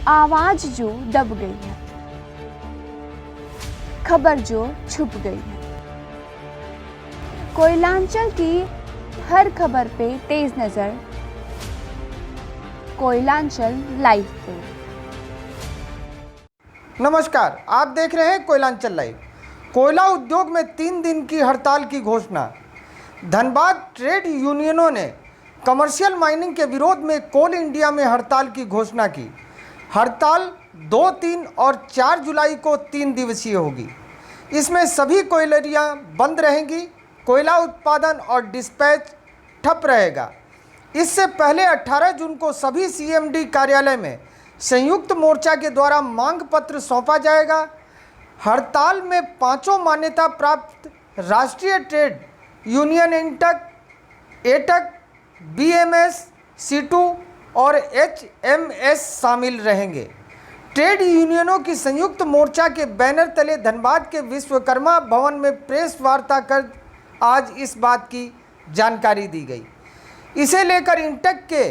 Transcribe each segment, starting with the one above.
आवाज जो दब गई है, खबर जो छुप गई है। कोयलांचल की हर खबर पे तेज नजर, कोयलांचल लाइव पे। नमस्कार, आप देख रहे हैं कोयलांचल लाइव। कोयला उद्योग में 3 दिन की हड़ताल की घोषणा। धनबाद ट्रेड यूनियनों ने कमर्शियल माइनिंग के विरोध में कोल इंडिया में हड़ताल की घोषणा की। हड़ताल 2, 3 और 4 जुलाई को 3 दिवसीय होगी। इसमें सभी कोयलरियां बंद रहेंगी। कोयला उत्पादन और डिस्पैच ठप रहेगा। इससे पहले 18 जून को सभी सीएमडी कार्यालय में संयुक्त मोर्चा के द्वारा मांग पत्र सौंपा जाएगा। हड़ताल में 5 मान्यता प्राप्त राष्ट्रीय ट्रेड यूनियन इंटक, एटक, बीएमएस, सीटू और एचएमएस शामिल रहेंगे। ट्रेड यूनियनों की संयुक्त मोर्चा के बैनर तले धनबाद के विश्वकर्मा भवन में प्रेस वार्ता कर आज इस बात की जानकारी दी गई। इसे लेकर इंटक के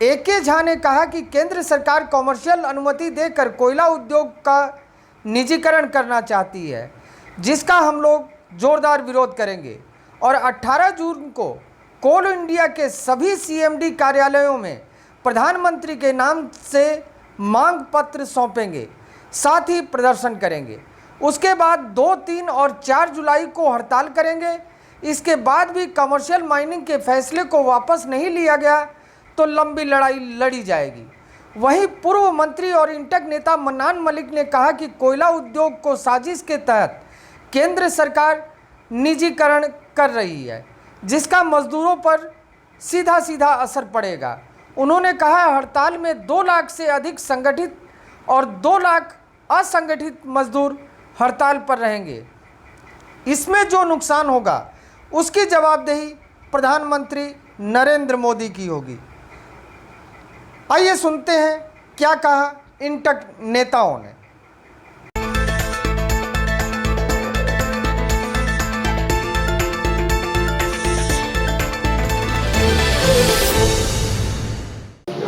एके झा ने कहा कि केंद्र सरकार कॉमर्शियल अनुमति देकर कोयला उद्योग का निजीकरण करना चाहती है, जिसका हम लोग जोरदार विरोध करेंगे और 18 जून को कोल इंडिया के सभी सीएमडी कार्यालयों में प्रधानमंत्री के नाम से मांग पत्र सौंपेंगे, साथ ही प्रदर्शन करेंगे। उसके बाद 2, 3 और 4 जुलाई को हड़ताल करेंगे। इसके बाद भी कमर्शियल माइनिंग के फैसले को वापस नहीं लिया गया तो लंबी लड़ाई लड़ी जाएगी। वहीं पूर्व मंत्री और इंटक नेता मन्नान मलिक ने कहा कि कोयला उद्योग को साजिश के तहत केंद्र सरकार निजीकरण कर रही है, जिसका मजदूरों पर सीधा सीधा असर पड़ेगा। उन्होंने कहा हड़ताल में 2 लाख से अधिक संगठित और 2 लाख असंगठित मजदूर हड़ताल पर रहेंगे। इसमें जो नुकसान होगा उसकी जवाबदेही प्रधानमंत्री नरेंद्र मोदी की होगी। आइए सुनते हैं क्या कहा इंटक नेताओं ने।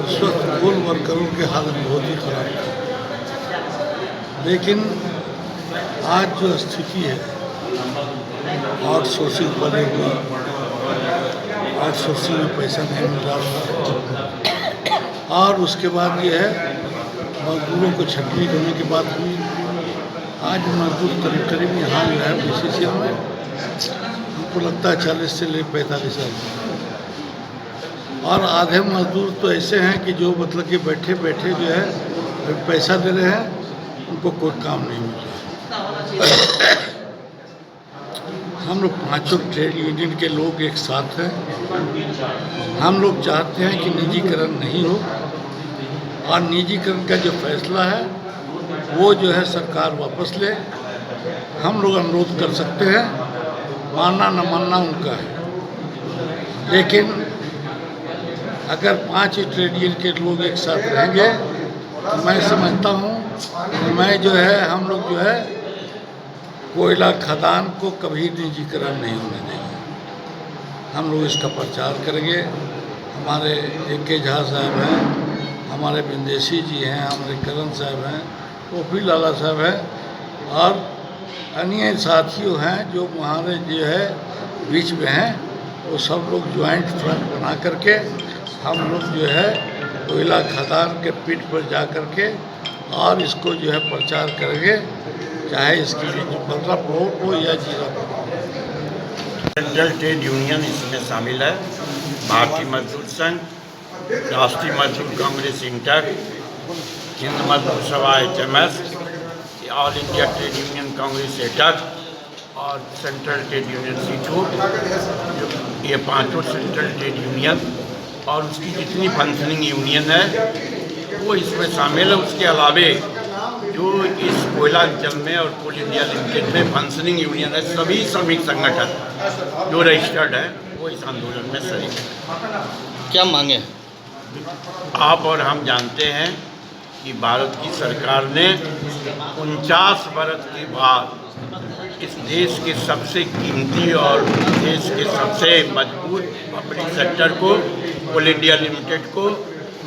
इस वक्त कोल वर्करों की हालत बहुत ही खराब है, लेकिन आज जो स्थिति है आउटसोर्सिंग बने हुआ, आउटसोर्सिंग में पैसा नहीं मिल रहा और उसके बाद ये है मजदूरों को छटनी होने के बाद भी आज मजदूर करीब करीब यहाँ जो है बीसीसीएल में हमको लगता है 40 से ले 45 साल और आधे मजदूर तो ऐसे हैं कि जो मतलब कि बैठे बैठे जो है पैसा दे रहे हैं, उनको कोई काम नहीं मिल रहा। हम लोग 5 ट्रेड यूनियन के लोग एक साथ हैं। हम लोग चाहते हैं कि निजीकरण नहीं हो और निजीकरण का जो फैसला है वो जो है सरकार वापस ले। हम लोग अनुरोध कर सकते हैं, मानना न मानना उनका है, लेकिन अगर 5 ट्रेड यूनियन के लोग एक साथ रहेंगे तो मैं समझता हूँ मैं जो है हम लोग जो है कोयला खदान को कभी निजीकरण नहीं होने देंगे। हम लोग इसका प्रचार करेंगे। हमारे एके झा साहब हैं, हमारे विंदेशी जी हैं, हमारे करण साहब हैं, ओपी लाला साहब हैं और अन्य साथियों हैं जो हमारे जो है बीच में हैं। वो सब लोग ज्वाइंट फ्रंट बना करके हम लोग जो है कोयला खदान के पीठ पर जा कर के और इसको जो है प्रचार करेंगे, चाहे इसके लिए 15 वोट हो या 0 वोट। सेंट्रल ट्रेड यूनियन इसमें शामिल है। भारतीय मजदूर संघ, राष्ट्रीय मजदूर कांग्रेस इंटक, हिंद मजदूर सभा HMS, all India trade union Congress AITUC और सेंट्रल ट्रेड यूनियन सीटू, ये 5 सेंट्रल ट्रेड यूनियन और उसकी जितनी फंक्शनिंग यूनियन है वो इसमें शामिल है। उसके अलावे जो इस कोयला अंचल में और कोल इंडिया लिमिटेड में फंक्शनिंग यूनियन है, सभी श्रमिक संगठन जो रजिस्टर्ड है वो इस आंदोलन में शरीक है। क्या मांगे? आप और हम जानते हैं कि भारत की सरकार ने 49 वर्ष के बाद इस देश के सबसे कीमती और देश के सबसे मजबूत पब्लिक सेक्टर को, कोल इंडिया लिमिटेड को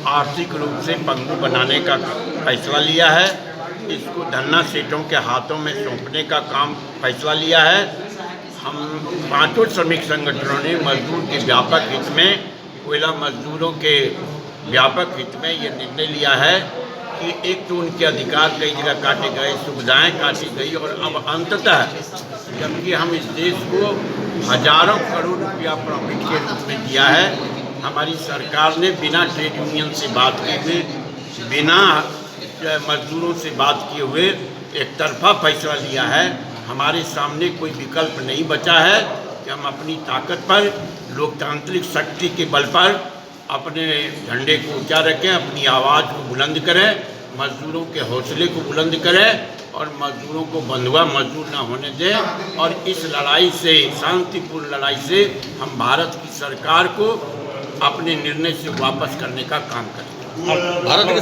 आर्थिक रूप से पंगु बनाने का फैसला लिया है। इसको धन्ना सेठों के हाथों में सौंपने का काम फैसला लिया है। हम पांचों श्रमिक संगठनों ने मजदूर के व्यापक हित में, कोयला मजदूरों के व्यापक हित में ये निर्णय लिया है कि एक तो उनके अधिकार कई जगह काटे गए, सुविधाएं काटी गई, और अब अंततः जबकि हम इस देश को हजारों करोड़ रुपया प्रॉफिट के रूप में दिया है, हमारी सरकार ने बिना ट्रेड यूनियन से बात किए हुए, बिना मजदूरों से बात किए हुए एक तरफा फैसला लिया है। हमारे सामने कोई विकल्प नहीं बचा है कि हम अपनी ताकत पर, लोकतांत्रिक शक्ति के बल पर अपने झंडे को ऊंचा रखें, अपनी आवाज़ को बुलंद करें, मजदूरों के हौसले को बुलंद करें और मजदूरों को बंधुआ मजदूर ना होने दें। और इस लड़ाई से, शांतिपूर्ण लड़ाई से, हम भारत की सरकार को अपने निर्णय से वापस करने का काम करें। भारत के